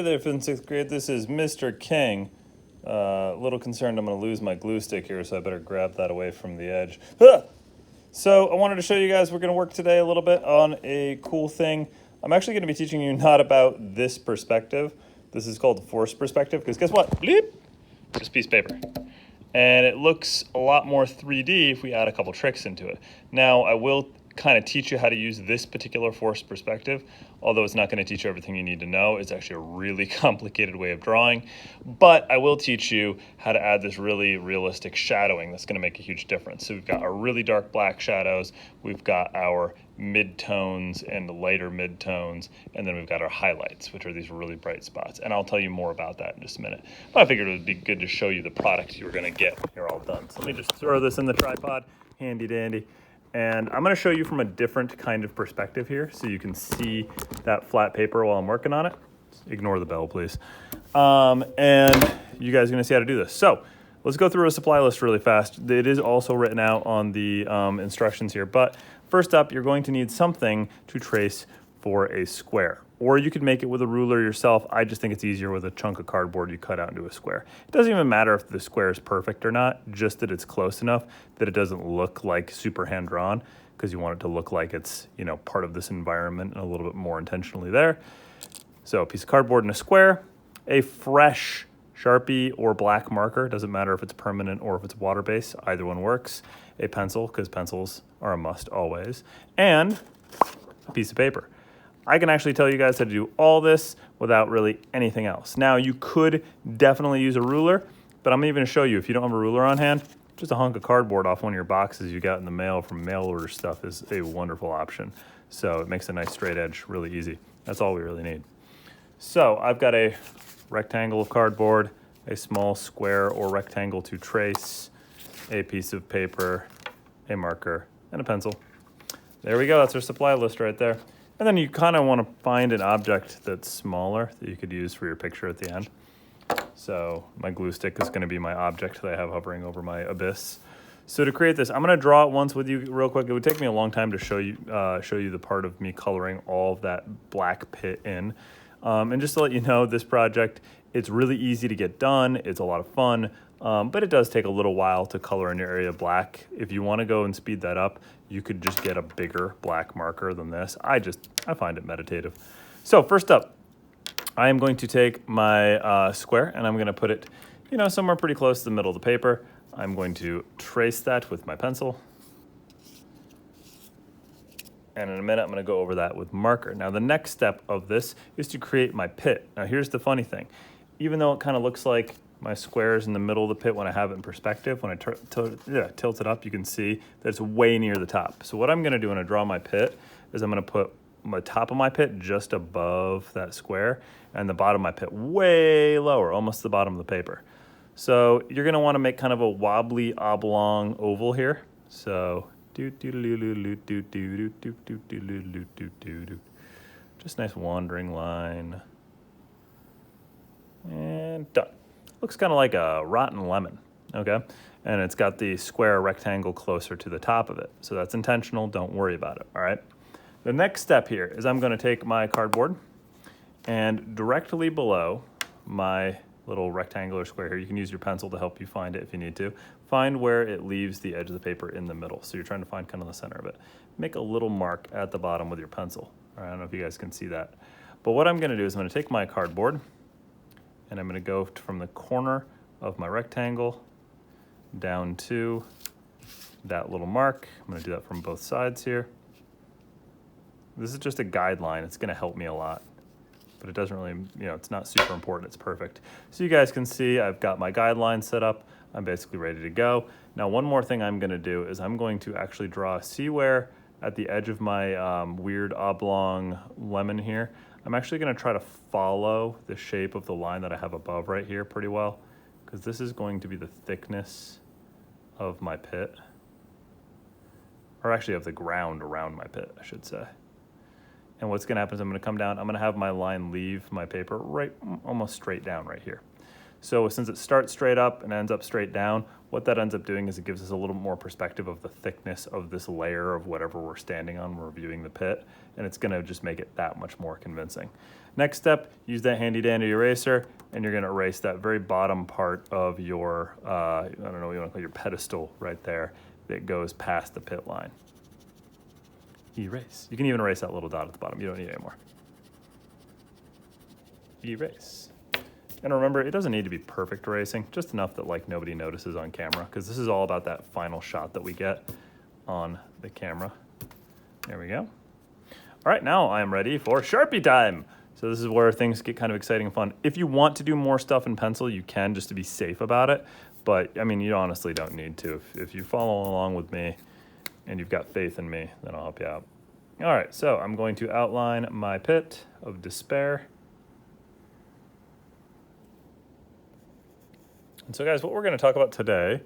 Hey there, 5th and 6th grade. This is Mr. King. A little concerned I'm going to lose my glue stick here, so I better grab that away from the edge. Ah! So I wanted to show you guys we're going to work today a little bit on a cool thing. I'm actually going to be teaching you not about this perspective. This is called the force perspective, because guess what? Bleep! This piece of paper. And it looks a lot more 3D if we add a couple tricks into it. Now, I will kind of teach you how to use this particular force perspective, although it's not going to teach you everything you need to know. It's actually a really complicated way of drawing, but I will teach you how to add this really realistic shadowing that's going to make a huge difference. So we've got our really dark black shadows, we've got our mid-tones and the lighter mid-tones, and then we've got our highlights, which are these really bright spots. And I'll tell you more about that in just a minute. But I figured it would be good to show you the product you're going to get when you're all done. So let me just throw this in the tripod, handy dandy. And I'm going to show you from a different kind of perspective here so you can see that flat paper while I'm working on it. Ignore the bell, please. And you guys are going to see how to do this. So let's go through a supply list really fast. It is also written out on the instructions here. But first up, you're going to need something to trace for a square. Or you could make it with a ruler yourself. I just think it's easier with a chunk of cardboard you cut out into a square. It doesn't even matter if the square is perfect or not, just that it's close enough that it doesn't look like super hand-drawn, because you want it to look like it's, you know, part of this environment and a little bit more intentionally there. So a piece of cardboard and a square, a fresh Sharpie or black marker, doesn't matter if it's permanent or if it's water-based, either one works, a pencil, because pencils are a must always, and a piece of paper. I can actually tell you guys how to do all this without really anything else. Now, you could definitely use a ruler, but I'm even going to show you, if you don't have a ruler on hand, just a hunk of cardboard off one of your boxes you got in the mail from mail order stuff is a wonderful option. So it makes a nice straight edge really easy. That's all we really need. So I've got a rectangle of cardboard, a small square or rectangle to trace, a piece of paper, a marker, and a pencil. There we go. That's our supply list right there. And then you kind of want to find an object that's smaller that you could use for your picture at the end. So my glue stick is going to be my object that I have hovering over my abyss. So to create this, I'm going to draw it once with you real quick. It would take me a long time to show you the part of me coloring all of that black pit in. And just to let you know, this project, it's really easy to get done. It's a lot of fun, but it does take a little while to color in your area black. If you want to go and speed that up, you could just get a bigger black marker than this. I find it meditative. So first up, I am going to take my square and I'm going to put it, you know, somewhere pretty close to the middle of the paper. I'm going to trace that with my pencil. And in a minute, I'm going to go over that with marker. Now, the next step of this is to create my pit. Now, here's the funny thing. Even though it kind of looks like my square is in the middle of the pit when I have it in perspective, when I tilt it up, you can see that it's way near the top. So what I'm going to do when I draw my pit is I'm going to put the top of my pit just above that square and the bottom of my pit way lower, almost the bottom of the paper. So you're going to want to make kind of a wobbly oblong oval here. So just nice wandering line. And done. Looks kind of like a rotten lemon, okay? And it's got the square rectangle closer to the top of it. So that's intentional, don't worry about it, all right? The next step here is I'm gonna take my cardboard and directly below my little rectangular square here, you can use your pencil to help you find it if you need to, find where it leaves the edge of the paper in the middle. So you're trying to find kind of the center of it. Make a little mark at the bottom with your pencil. All right, I don't know if you guys can see that. But what I'm gonna do is I'm gonna take my cardboard and I'm going to go from the corner of my rectangle down to that little mark. I'm going to do that from both sides here. This is just a guideline. It's going to help me a lot, but it doesn't really, you know, it's not super important. It's perfect. So you guys can see I've got my guideline set up. I'm basically ready to go. Now, one more thing I'm going to do is I'm going to actually draw, see where at the edge of my weird oblong lemon here, I'm actually going to try to follow the shape of the line that I have above right here pretty well, because this is going to be the thickness of my pit, or actually of the ground around my pit, I should say. And what's going to happen is I'm going to come down, I'm going to have my line leave my paper right almost straight down right here. So since it starts straight up and ends up straight down, what that ends up doing is it gives us a little more perspective of the thickness of this layer of whatever we're standing on when we're viewing the pit, and it's gonna just make it that much more convincing. Next step, use that handy dandy eraser, and you're gonna erase that very bottom part of your, I don't know what you wanna call your pedestal right there that goes past the pit line. Erase. You can even erase that little dot at the bottom. You don't need it anymore. Erase. And remember, it doesn't need to be perfect erasing, just enough that like nobody notices on camera, because this is all about that final shot that we get on the camera. There we go. All right, now I am ready for Sharpie time. So this is where things get kind of exciting and fun. If you want to do more stuff in pencil, you can, just to be safe about it. But I mean, you honestly don't need to. If you follow along with me and you've got faith in me, then I'll help you out. All right, so I'm going to outline my pit of despair. And so guys, what we're gonna talk about today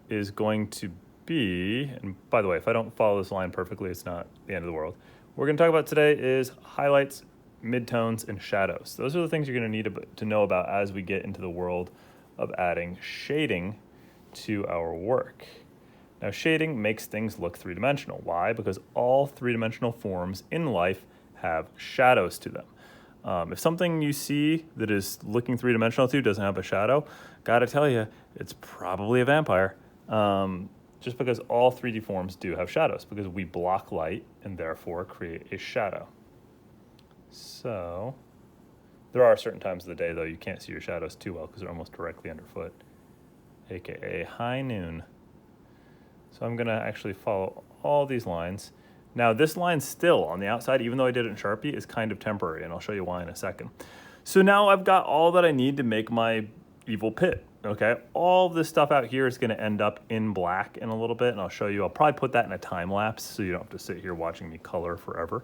is going to be, and by the way, if I don't follow this line perfectly, it's not the end of the world. What we're gonna talk about today is highlights, midtones, and shadows. Those are the things you're gonna need to know about as we get into the world of adding shading to our work. Now, shading makes things look three-dimensional. Why? Because all three-dimensional forms in life have shadows to them. If something you see that is looking three-dimensional to you doesn't have a shadow, gotta tell you, it's probably a vampire. Just because all 3D forms do have shadows, because we block light and therefore create a shadow. So, there are certain times of the day, though, you can't see your shadows too well because they're almost directly underfoot, aka high noon. So I'm gonna actually follow all these lines. Now this line still on the outside, even though I did it in Sharpie, is kind of temporary, and I'll show you why in a second. So now I've got all that I need to make my evil pit, okay? All this stuff out here is gonna end up in black in a little bit, and I'll show you. I'll probably put that in a time lapse so you don't have to sit here watching me color forever.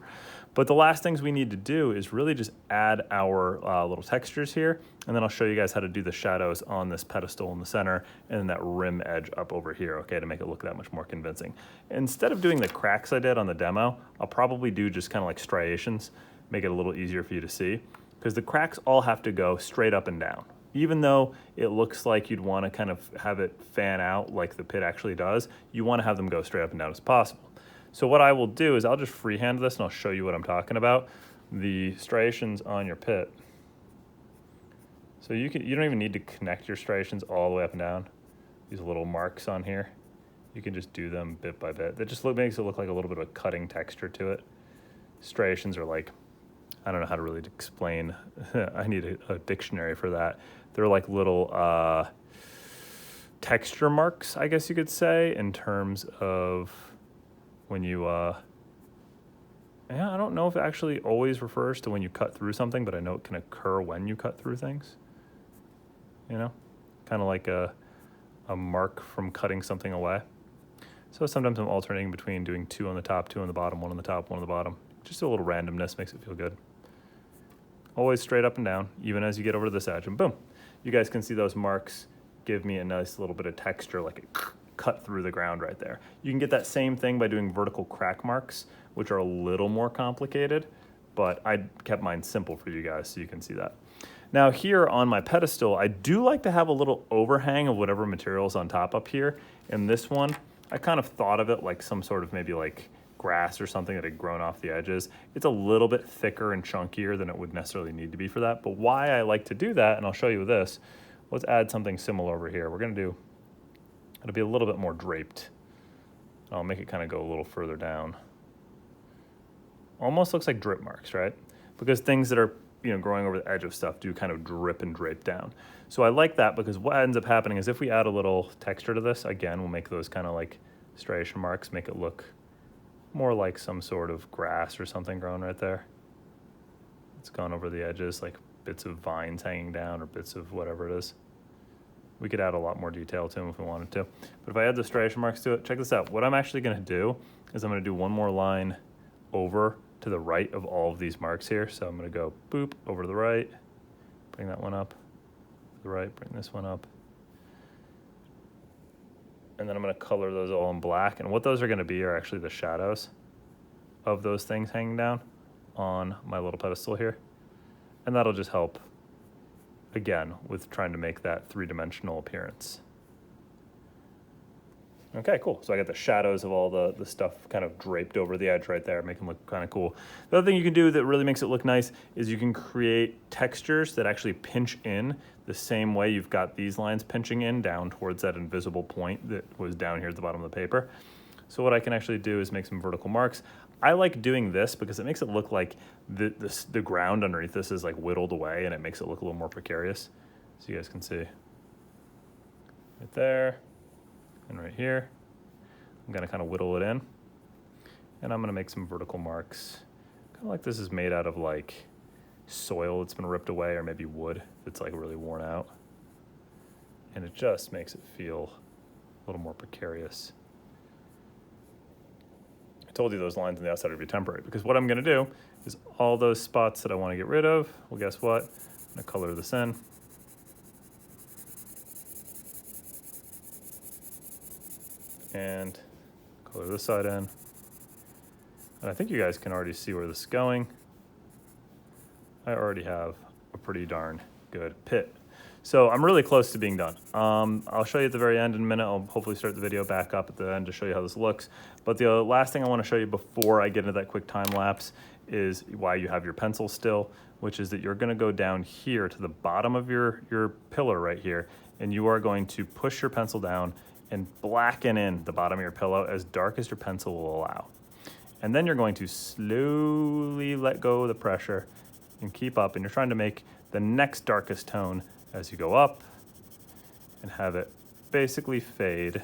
But the last things we need to do is really just add our little textures here, and then I'll show you guys how to do the shadows on this pedestal in the center and then that rim edge up over here, okay, to make it look that much more convincing. Instead of doing the cracks I did on the demo, I'll probably do just kind of like striations, make it a little easier for you to see, because the cracks all have to go straight up and down. Even though it looks like you'd want to kind of have it fan out like the pit actually does, you want to have them go straight up and down as possible. So what I will do is I'll just freehand this and I'll show you what I'm talking about. The striations on your pit. So you don't even need to connect your striations all the way up and down. These little marks on here, you can just do them bit by bit. That just makes it look like a little bit of a cutting texture to it. Striations are like, I don't know how to really explain. I need a dictionary for that. They're like little texture marks, I guess you could say, in terms of when you, yeah, I don't know if it actually always refers to when you cut through something, but I know it can occur when you cut through things. You know, kind of like a mark from cutting something away. So sometimes I'm alternating between doing 2 on the top, 2 on the bottom, 1 on the top, 1 on the bottom. Just a little randomness makes it feel good. Always straight up and down, even as you get over to this edge, and boom. You guys can see those marks give me a nice little bit of texture, like it cut through the ground right there. You can get that same thing by doing vertical crack marks, which are a little more complicated, but I kept mine simple for you guys so you can see that. Now here on my pedestal, I do like to have a little overhang of whatever material's on top up here. In this one, I kind of thought of it like some sort of maybe like grass or something that had grown off the edges. It's a little bit thicker and chunkier than it would necessarily need to be for that, but why I like to do that, and I'll show you this, let's add something similar over here. We're gonna do, it'll be a little bit more draped. I'll make it kind of go a little further down. Almost looks like drip marks, right? Because things that are, you know, growing over the edge of stuff do kind of drip and drape down. So I like that because what ends up happening is if we add a little texture to this, again, we'll make those kind of like striation marks, make it look more like some sort of grass or something growing right there. It's gone over the edges, like bits of vines hanging down or bits of whatever it is. We could add a lot more detail to them if we wanted to. But if I add the striation marks to it, check this out. What I'm actually gonna do is I'm gonna do one more line over to the right of all of these marks here. So I'm gonna go boop over to the right, bring that one up, to the right, bring this one up. And then I'm gonna color those all in black. And what those are gonna be are actually the shadows of those things hanging down on my little pedestal here. And that'll just help again, with trying to make that three-dimensional appearance. Okay, cool. So I got the shadows of all the stuff kind of draped over the edge right there, make them look kind of cool. The other thing you can do that really makes it look nice is you can create textures that actually pinch in the same way you've got these lines pinching in down towards that invisible point that was down here at the bottom of the paper. So what I can actually do is make some vertical marks. I like doing this because it makes it look like the ground underneath this is like whittled away, and it makes it look a little more precarious. So you guys can see right there. And right here, I'm gonna kind of whittle it in, and I'm gonna make some vertical marks, kind of like this is made out of like soil that's been ripped away, or maybe wood that's like really worn out. And it just makes it feel a little more precarious. I told you those lines on the outside would be temporary, because what I'm gonna do is all those spots that I wanna get rid of, well, guess what? I'm gonna color this in. And color this side in. And I think you guys can already see where this is going. I already have a pretty darn good pit. So I'm really close to being done. I'll show you at the very end in a minute. I'll hopefully start the video back up at the end to show you how this looks. But the last thing I want to show you before I get into that quick time lapse is why you have your pencil still, which is that you're going to go down here to the bottom of your pillar right here, and you are going to push your pencil down and blacken in the bottom of your pillow as dark as your pencil will allow. And then you're going to slowly let go of the pressure and keep up, and you're trying to make the next darkest tone as you go up and have it basically fade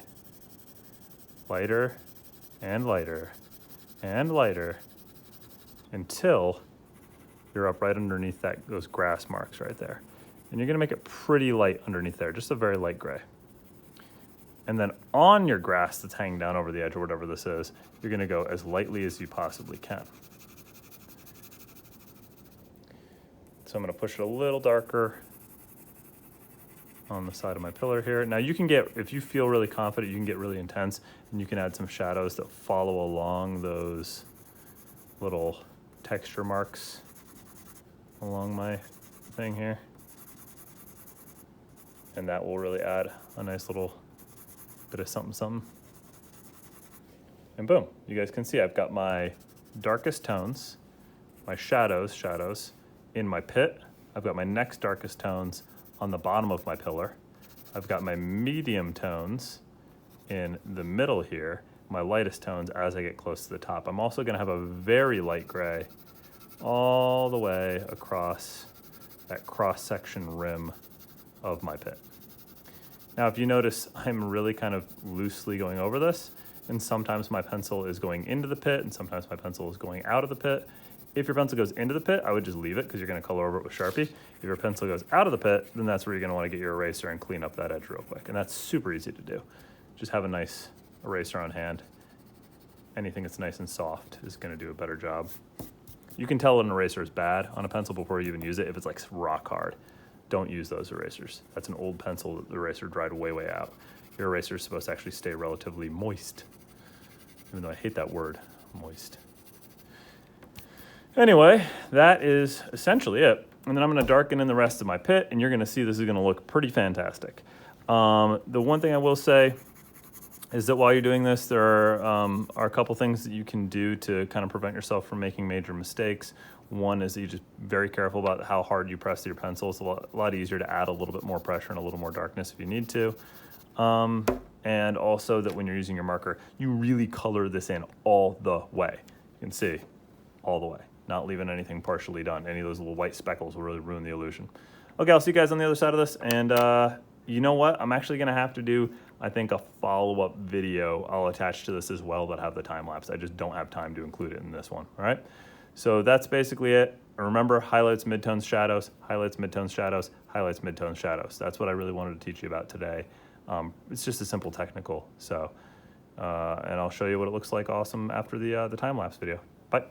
lighter and lighter and lighter until you're up right underneath those grass marks right there. And you're gonna make it pretty light underneath there, just a very light gray. And then on your grass that's hanging down over the edge or whatever this is, you're gonna go as lightly as you possibly can. So I'm gonna push it a little darker on the side of my pillar here. Now you can get, if you feel really confident, you can get really intense, and you can add some shadows that follow along those little texture marks along my thing here. And that will really add a nice little bit of something, something. And boom, you guys can see I've got my darkest tones, my shadows in my pit. I've got my next darkest tones on the bottom of my pillar. I've got my medium tones in the middle here, my lightest tones as I get close to the top. I'm also gonna have a very light gray all the way across that cross-section rim of my pit. Now, if you notice, I'm really kind of loosely going over this, and sometimes my pencil is going into the pit, and sometimes my pencil is going out of the pit. If your pencil goes into the pit, I would just leave it because you're gonna color over it with Sharpie. If your pencil goes out of the pit, then that's where you're gonna wanna get your eraser and clean up that edge real quick. And that's super easy to do. Just have a nice eraser on hand. Anything that's nice and soft is gonna do a better job. You can tell an eraser is bad on a pencil before you even use it if it's like rock hard. Don't use those erasers. That's an old pencil that the eraser dried way, way out. Your eraser is supposed to actually stay relatively moist, even though I hate that word, moist. Anyway, that is essentially it. And then I'm gonna darken in the rest of my pit, and you're gonna see this is gonna look pretty fantastic. The one thing I will say is that while you're doing this, there are a couple things that you can do to kind of prevent yourself from making major mistakes. One is that you just very careful about how hard you press your pencil. It's a lot easier to add a little bit more pressure and a little more darkness if you need to. And also that when you're using your marker, you really color this in all the way. You can see all the way, not leaving anything partially done. Any of those little white speckles will really ruin the illusion. Okay, I'll see you guys on the other side of this. And you know what? I'm actually gonna have to do, I think, a follow-up video I'll attach to this as well that have the time lapse. I just don't have time to include it in this one, all right? So that's basically it. Remember, highlights, midtones, shadows, highlights, midtones, shadows, highlights, midtones, shadows. That's what I really wanted to teach you about today. It's just a simple technical. So, and I'll show you what it looks like awesome after the time lapse video. Bye.